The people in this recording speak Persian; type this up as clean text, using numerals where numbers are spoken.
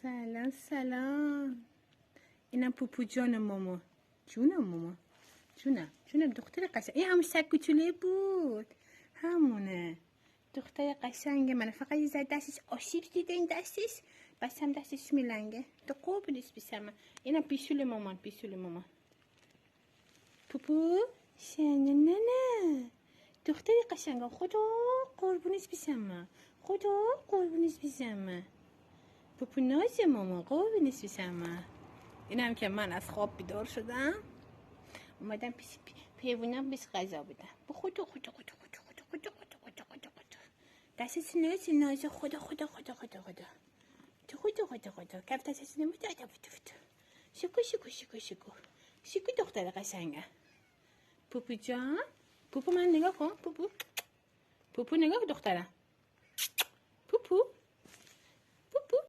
سلام سلام. اینم پوپو جان ماما. جونم ماما. جونم دختر قشنگ. این همون سگ کوچوله بود. همونه. دختر قشنگ من. فقط یه ذره دستش آسیب دیده این دستش. بس هم دستش میلنگه. تو قربونش بیسم. اینم پیشول مامان. پوپو شنه نه. دختر قشنگم. خدا قربونش بیسم. پوپو ناز ماما قربونش بیسم. اینم که من از خواب بیدار شدم اومدم پیش پیوونم بیس غذا بدم. خدا دستش ناز خدا کف دستش نمیده. شکو دختر قشنگه. پوپو جان پوپو من نگاه کن. پوپو نگاه دخترم. پوپو